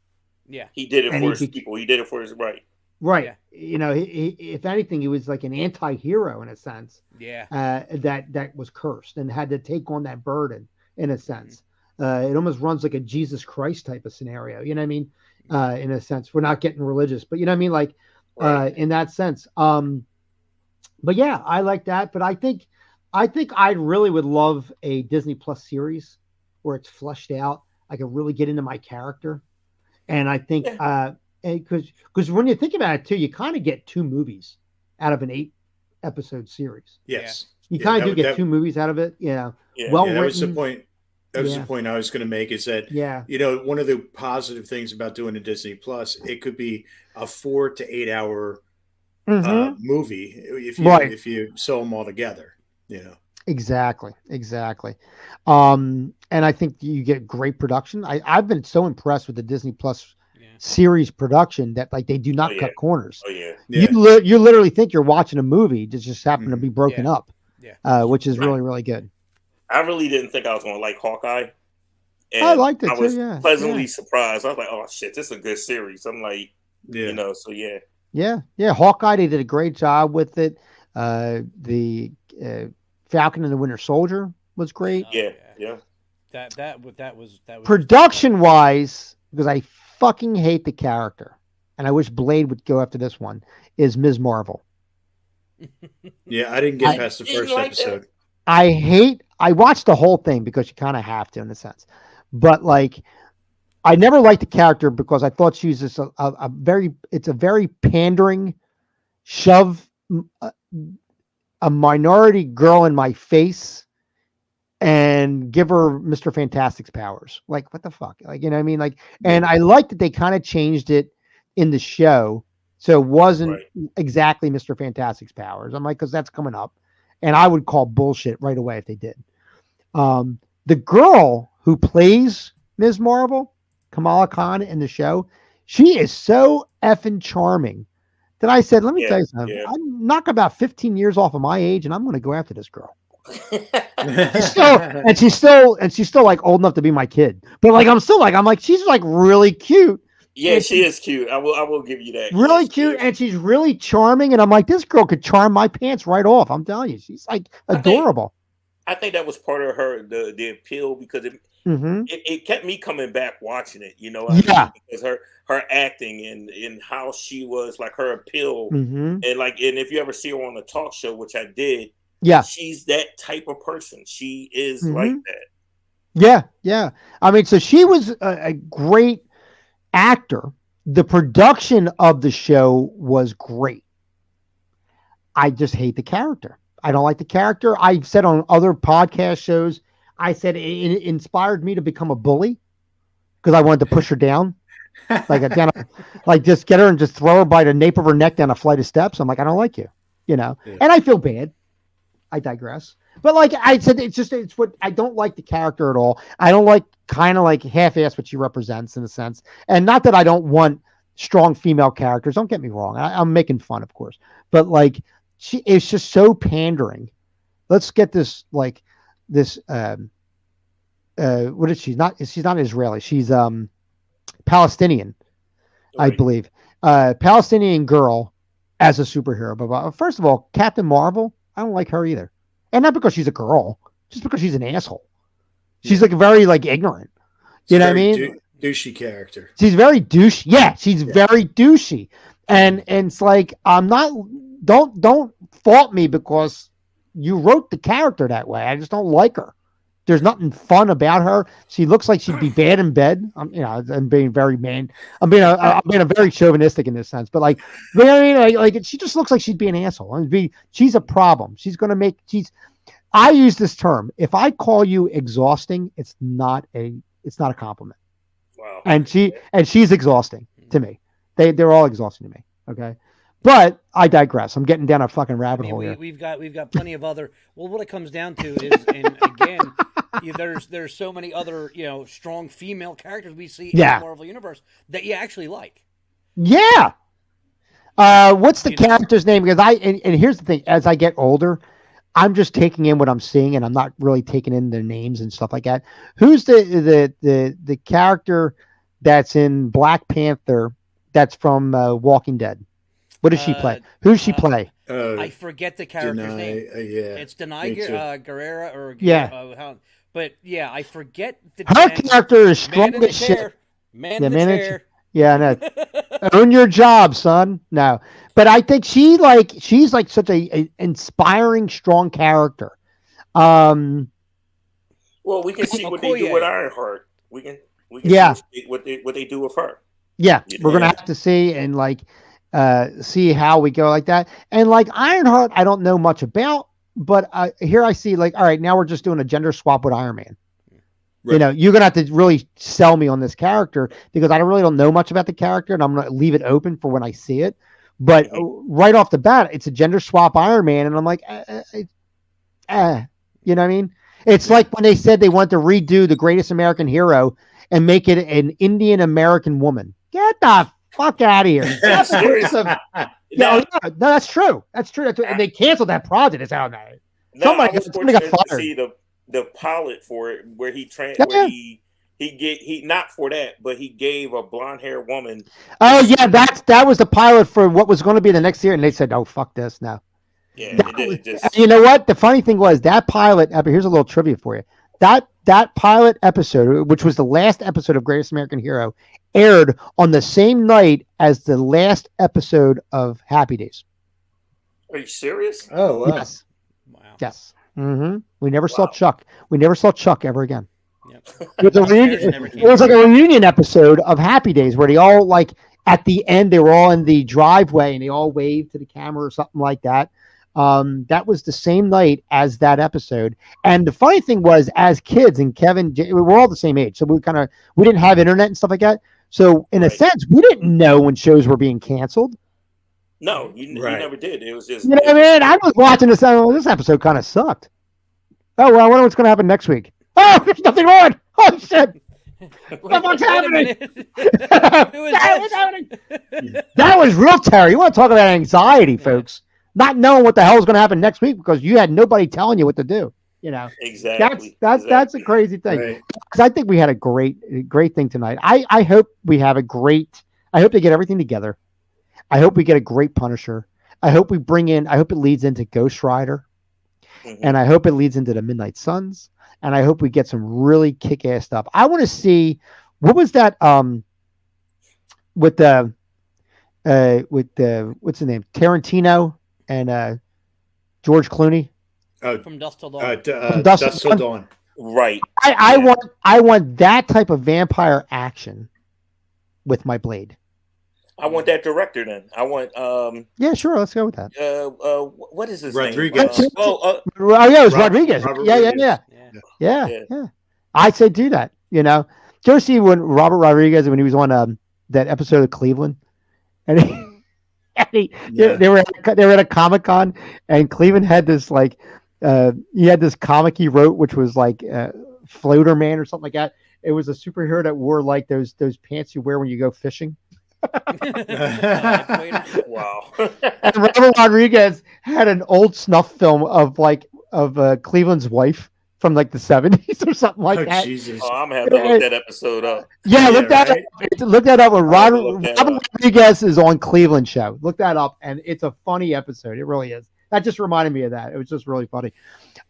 Yeah. He did it for his people. He did it for his right. Right. Yeah. He, if anything, he was like an anti-hero in a sense. Yeah. That was cursed and had to take on that burden in a sense. It almost runs like a Jesus Christ type of scenario. You know what I mean? In a sense, we're not getting religious, but you know what I mean? Like, in that sense. But yeah, I like that. But I think I really would love a Disney Plus series where it's fleshed out. I could really get into my character. And I think, because when you think about it too, you kind of get 2 movies out of an 8-episode series. Yes. You kind of do get 2 movies out of it. Yeah. Well written. That was the point. That was the point I was going to make, is that, one of the positive things about doing a Disney Plus, it could be a 4 to 8 hour movie if you sew them all together, Exactly. And I think you get great production. I've been so impressed with the Disney Plus series production that like they do not cut corners. Oh yeah. You literally think you're watching a movie that just happened to be broken up. Yeah. Which is really, really good. I really didn't think I was going to like Hawkeye. And I liked it. I was pleasantly surprised. I was like, oh shit, this is a good series. I'm like, so yeah. Yeah. Hawkeye, they did a great job with it. The Falcon and the Winter Soldier was great. Yeah. That was production wise, because I fucking hate the character, and I wish Blade would go after this one, is Ms. Marvel. Yeah, I didn't get past the first episode. I watched the whole thing because you kind of have to in a sense, but like I never liked the character because I thought she was just a very pandering shove a minority girl in my face and give her Mr. Fantastic's powers. Like, what the fuck? Like, you know what I mean? Like, and I like that they kind of changed it in the show. So it wasn't exactly Mr. Fantastic's powers. I'm like, because that's coming up. And I would call bullshit right away if they did. The girl who plays Ms. Marvel, Kamala Khan in the show, she is so effing charming that I said, let me tell you something. Yeah. I'm knock about 15 years off of my age, and I'm going to go after this girl. she's still like old enough to be my kid. But like, I'm like, she's like really cute. Yeah, and she is cute. I will give you that. Really cute, and she's really charming. And I'm like, this girl could charm my pants right off. I'm telling you, she's like adorable. I think that was part of her the appeal because it kept me coming back watching it. You know, because her acting and how she was, like her appeal, and if you ever see her on the talk show, which I did, she's that type of person. She is like that. Yeah. I mean, so she was a great actor. The production of the show was great. I just hate the character. I don't like the character. I've said on other podcast shows, I said it inspired me to become a bully because I wanted to push her down. Like just get her and just throw her by the nape of her neck down a flight of steps. I'm like, I don't like you, and I feel bad. I digress. But like I said, it's what I don't like the character at all. I don't like kind of like half-ass what she represents in a sense. And not that I don't want strong female characters. Don't get me wrong. I'm making fun, of course. But like she is just so pandering. Let's get this what is she? She's not Israeli. She's Palestinian, I believe. Palestinian girl as a superhero. But first of all, Captain Marvel, I don't like her either. And not because she's a girl, just because she's an asshole. She's like very like ignorant. You know what I mean? Douchey character. She's very douchey. Yeah, she's very douchey. And it's like don't fault me because you wrote the character that way. I just don't like her. There's nothing fun about her. She looks like she'd be bad in bed. I'm being very man. I'm being a very chauvinistic in this sense, but like, like she just looks like she'd be an asshole. She's a problem. I use this term. If I call you exhausting, it's not a compliment. Wow. And she's exhausting to me. They're all exhausting to me. Okay. But I digress. I'm getting down a fucking rabbit hole here. We've got plenty of other. Well, what it comes down to is, and again, there's so many other strong female characters we see in the Marvel universe that you actually like. Yeah. What's the character's name? Because and here's the thing: as I get older, I'm just taking in what I'm seeing, and I'm not really taking in their names and stuff like that. Who's the character that's in Black Panther? That's from Walking Dead. What does she play? Who does she play? I forget the character's name. It's Denai Guerrera or but yeah, I forget her character is strong as shit. Man in the chair. Yeah, no. Own your job, son. No, but I think she's like such a inspiring, strong character. Well, we can see what they do with Ironheart. We can see what they do with her. Yeah, we're gonna have to see and see how we go like that. And like Ironheart, I don't know much about, but here I see all right, now we're just doing a gender swap with Iron Man. Right. You're gonna have to really sell me on this character because I really don't know much about the character, and I'm gonna leave it open for when I see it. But right off the bat, it's a gender swap Iron Man, and I'm like, you know what I mean? It's like when they said they wanted to redo The Greatest American Hero and make it an Indian American woman. Get the fuck out of here. That's no, that's true. That's true. And they canceled that project. It's out there. Somebody got fired. To see the pilot for it where he not for that, but he gave a blonde haired woman. Oh yeah, that was the pilot for what was going to be the next year, and they said, "Oh fuck this now." Yeah, you know what? The funny thing was that pilot. Here's a little trivia for you. That pilot episode, which was the last episode of Greatest American Hero, aired on the same night as the last episode of Happy Days. Are you serious? Oh, wow. Yes. Wow. Yes. Mm-hmm. We never saw Chuck. We never saw Chuck ever again. Yep. It was like a reunion episode of Happy Days where they all at the end they were all in the driveway and they all waved to the camera or something like that. That was the same night as that episode. And the funny thing was, as kids, and Kevin, we're all the same age, so we didn't have internet and stuff like that. So in a sense, we didn't know when shows were being canceled. No, you never did. It was just what I mean. I was watching this. This episode kind of sucked. Oh well, I wonder what's going to happen next week. Oh, there's nothing on. Oh shit. What's happening? What's happening? That was real terror. You want to talk about anxiety, folks? Not knowing what the hell is going to happen next week because you had nobody telling you what to do. Exactly. That's a crazy thing. Right. I think we had a great thing tonight. I hope we have I hope they get everything together. I hope we get a great Punisher. I hope it leads into Ghost Rider. Mm-hmm. And I hope it leads into the Midnight Suns. And I hope we get some really kick-ass stuff. I want to see what was that with the what's the name? Tarantino and George Clooney. From Dusk Till Dawn. Dusk Till Dawn. Right. I want that type of vampire action with my Blade. I want that director then. I want yeah, sure, let's go with that. What is his Rodriguez. name? Yeah, it was Rodriguez. Yeah. I say do that, Did you ever see when Robert Rodriguez when he was on that episode of Cleveland? And they were at a Comic-Con and Cleveland had this he had this comic he wrote which was Floater Man or something like that. It was a superhero that wore those pants you wear when you go fishing. Wow. And Robert Rodriguez had an old snuff film of Cleveland's wife from the 70s or something like that. Jesus. Oh, I'm gonna have to look that episode up. Yeah, look that up. Look that up when Robert Rodriguez is on Cleveland show. Look that up, and it's a funny episode. It really is. That just reminded me of that. It was just really funny.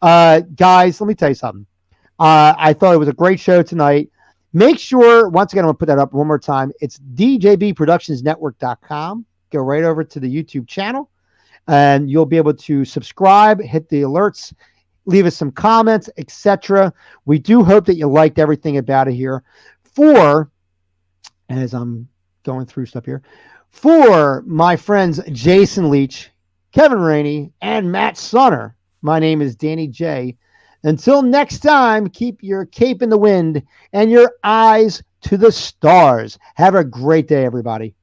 Guys, let me tell you something. I thought it was a great show tonight. Make sure, once again, I'm going to put that up one more time. It's djbproductionsnetwork.com. Go right over to the YouTube channel, and you'll be able to subscribe, hit the alerts, leave us some comments, etc. We do hope that you liked everything about it here. As I'm going through stuff here, for my friends Jason Leach, Kevin Rainey, and Matt Sonner, my name is Danny J. Until next time, keep your cape in the wind and your eyes to the stars. Have a great day, everybody.